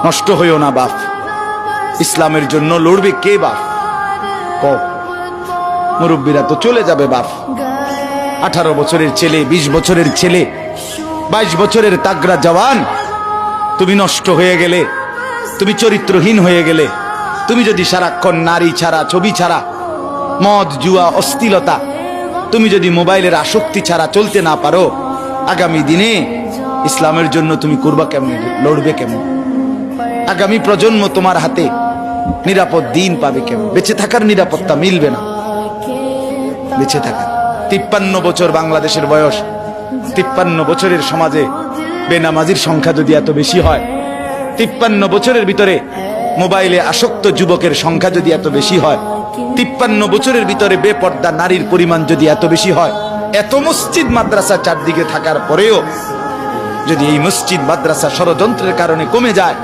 নষ্ট হইও না বাপ। ইসলামের জন্য লড়বে কে বাপ? ক মুরব্বীরা তো চলে যাবে বাপ। 18 বছরের ছেলে, 20 বছরের ছেলে, 22 বছরের তাগড়া জওয়ান, তুমি নষ্ট হয়ে গেলে, তুমি চরিত্রহীন হয়ে গেলে, তুমি যদি সারাক্ষণ নারী ছাড়া, ছবি ছাড়া, মদ জুয়া অশ্লীলতা, তুমি যদি মোবাইলের আসক্তি ছাড়া চলতে না পারো, আগামী দিনে ইসলামের জন্য তুমি করবা কেমনে, লড়বে কেমন? আগামী প্রজন্ম তোমার হাতে নিরাপদ দিন পাবে কেমন? বেঁচে থাকার নিরাপত্তা মিলবে না। বেঁচে থাকা 53 বছর বাংলাদেশের বয়স, 53 বছরের সমাজে বেনামাজির সংখ্যা যদি এত বেশি হয়, 53 বছরের ভিতরে মোবাইলে আসক্ত যুবকের সংখ্যা যদি এত বেশি হয়, 53 বছরের ভিতরে বেপর্দা নারীর পরিমাণ যদি এত বেশি হয়, এত মসজিদ মাদ্রাসা চারদিকে থাকার পরেও যদি এই মসজিদ মাদ্রাসা ষড়যন্ত্রের কারণে কমে যায়,